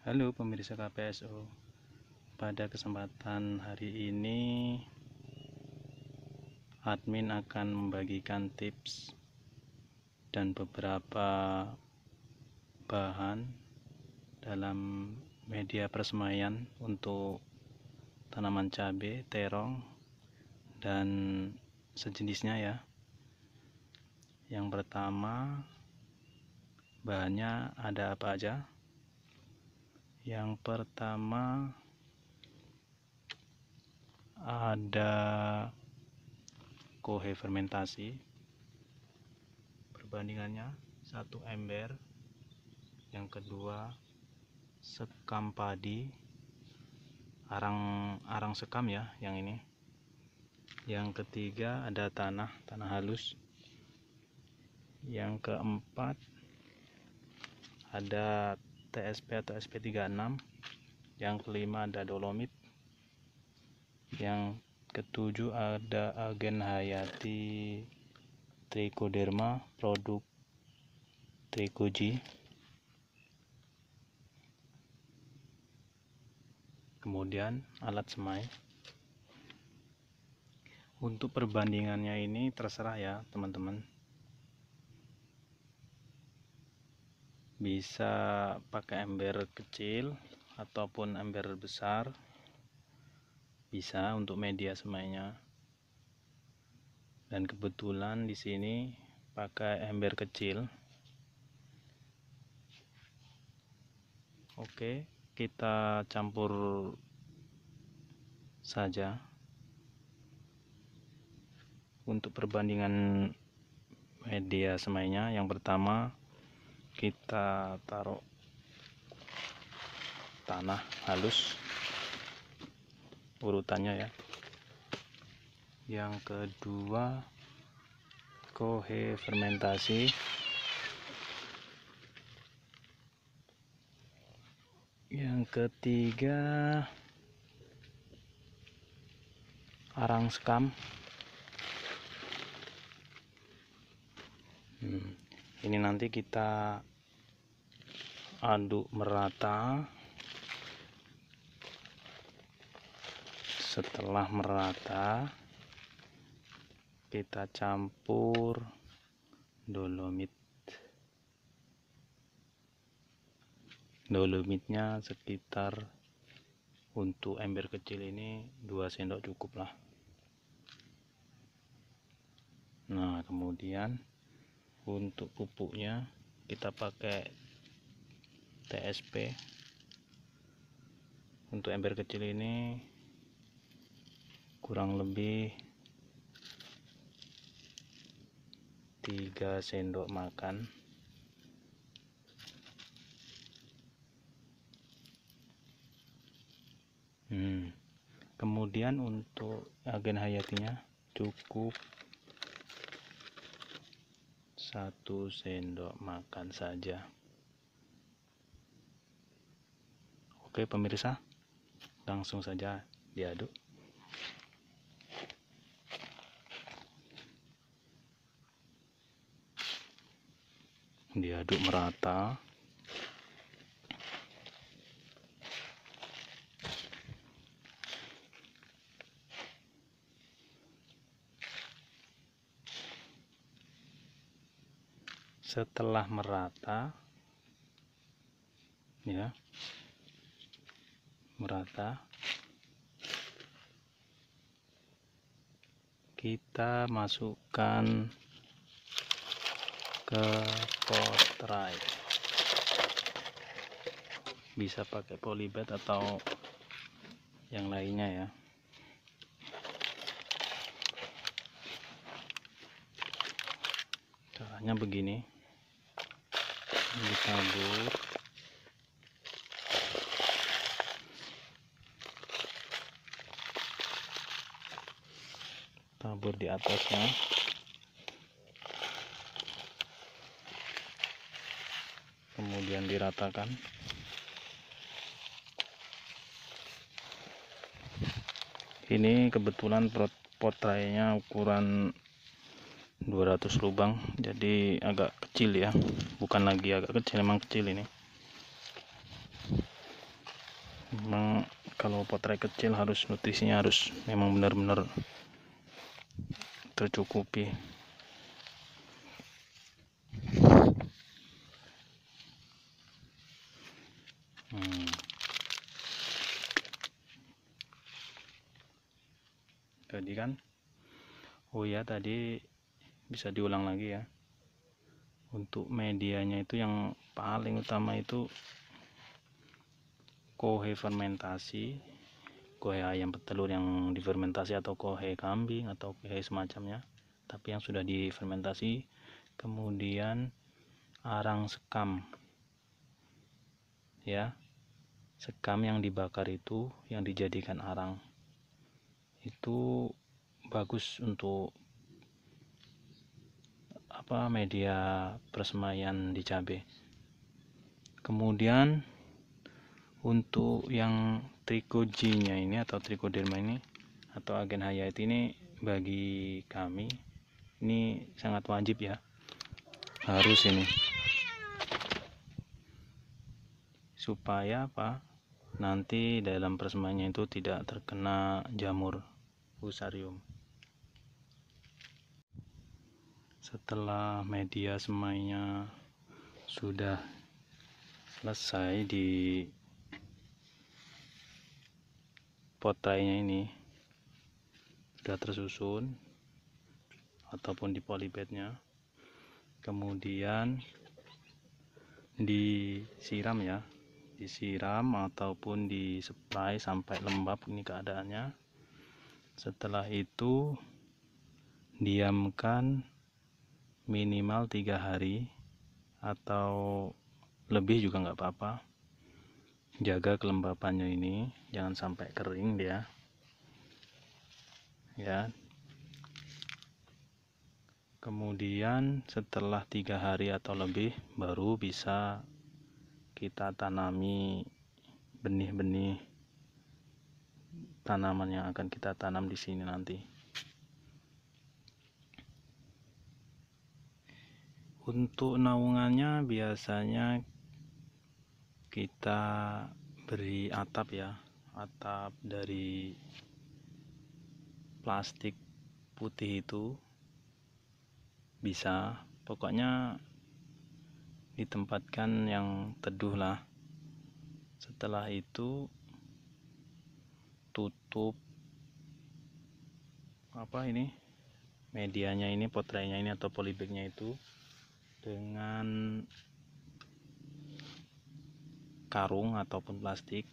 Halo pemirsa KPSO, pada kesempatan hari ini admin akan membagikan tips dan beberapa bahan dalam media persemaian untuk tanaman cabai, terong, dan sejenisnya ya. Yang pertama, bahannya ada apa aja? Yang pertama ada kohe fermentasi, perbandingannya 1 ember. Yang kedua sekam padi, arang sekam ya yang ini. Yang ketiga ada tanah halus. Yang keempat ada TSP atau SP36. Yang kelima ada dolomit. Yang ketujuh ada agen hayati trichoderma produk Trichogy. Kemudian alat semai. Untuk perbandingannya ini terserah ya teman-teman, bisa pakai ember kecil ataupun ember besar, bisa untuk media semainya. Dan kebetulan di sini pakai ember kecil. Oke, kita campur saja. Untuk perbandingan media semainya, yang pertama kita taruh tanah halus urutannya ya. Yang kedua kohe fermentasi. Yang ketiga arang sekam. Ini nanti kita aduk merata. Setelah merata, kita campur dolomit. Dolomitnya sekitar, untuk ember kecil ini 2 sendok cukup lah. Nah, kemudian untuk pupuknya kita pakai TSP. Untuk ember kecil ini kurang lebih 3 sendok makan. Kemudian untuk agen hayatinya cukup 1 sendok makan saja. Oke pemirsa, langsung saja diaduk. Diaduk merata. Setelah merata ya, kita masukkan ke potray. Bisa pakai polybag atau yang lainnya ya. Caranya begini, ditabur. Tabur di atasnya. Kemudian diratakan. Ini kebetulan potraynya ukuran 200 lubang, jadi agak kecil ya, bukan lagi agak kecil, memang kecil ini. Memang kalau potret kecil harus nutrisinya harus memang benar-benar tercukupi. Tadi kan, oh ya, tadi bisa diulang lagi ya. Untuk medianya itu yang paling utama itu kohe fermentasi, kohe ayam petelur yang difermentasi, atau kohe kambing atau kohe semacamnya, tapi yang sudah difermentasi. Kemudian arang sekam ya, sekam yang dibakar itu yang dijadikan arang itu bagus untuk media persemaian di cabai. Kemudian untuk yang trichogynya ini atau trichoderma ini atau agen hayati ini, bagi kami ini sangat wajib ya, harus ini, supaya nanti dalam persemaiannya itu tidak terkena jamur fusarium. Setelah media semainya sudah selesai di potrainya ini, sudah tersusun ataupun di polybagnya, kemudian disiram ya, disiram ataupun dispray sampai lembab ini keadaannya. Setelah itu diamkan minimal 3 hari atau lebih juga nggak apa-apa. Jaga kelembapannya ini, jangan sampai kering dia ya. Kemudian setelah 3 hari atau lebih baru bisa kita tanami benih-benih tanaman yang akan kita tanam di sini nanti. Untuk naungannya biasanya kita beri atap ya, atap dari plastik putih itu bisa, pokoknya ditempatkan yang teduh lah. Setelah itu tutup medianya ini, potrainya ini atau polybagnya itu dengan karung ataupun plastik.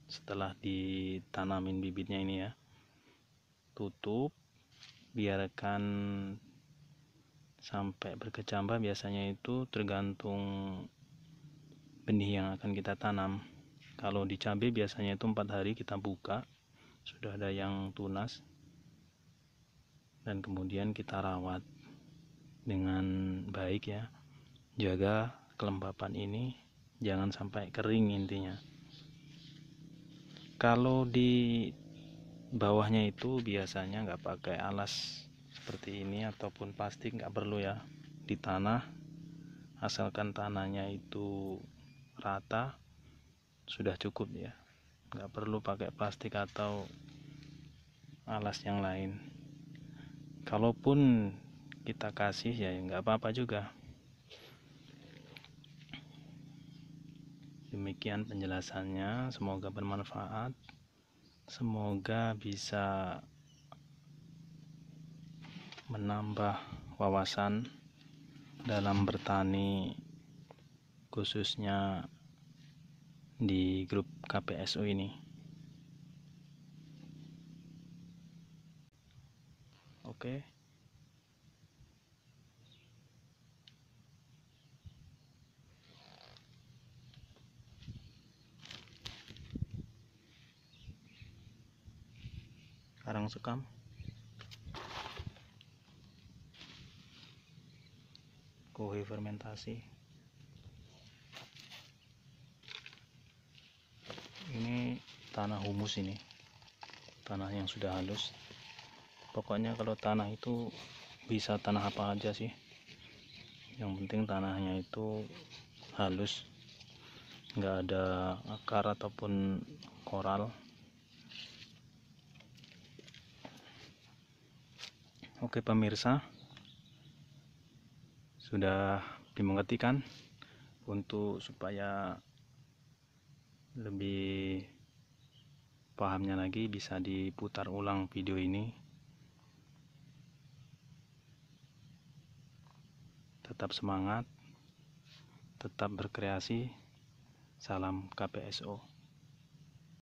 Setelah ditanamin bibitnya ini ya, tutup, biarkan sampai berkecambah. Biasanya itu tergantung benih yang akan kita tanam. Kalau di cabai biasanya itu 4 hari kita buka, sudah ada yang tunas, dan kemudian kita rawat dengan baik ya. Jaga kelembapan ini jangan sampai kering intinya. Kalau di bawahnya itu biasanya nggak pakai alas seperti ini ataupun plastik, nggak perlu ya. Di tanah, asalkan tanahnya itu rata sudah cukup ya, nggak perlu pakai plastik atau alas yang lain. Kalaupun kita kasih ya nggak apa-apa juga. Demikian penjelasannya, semoga bermanfaat, semoga bisa menambah wawasan dalam bertani, khususnya di grup KPSU ini. Oke. Arang sekam, kohe fermentasi. Ini tanah humus, ini tanah yang sudah halus. Pokoknya kalau tanah itu bisa tanah apa aja sih, yang penting tanahnya itu halus. nggak ada akar ataupun koral. Oke pemirsa, sudah dimengerti kan? Untuk supaya lebih pahamnya lagi bisa diputar ulang video ini. Tetap semangat, tetap berkreasi. Salam KPSO.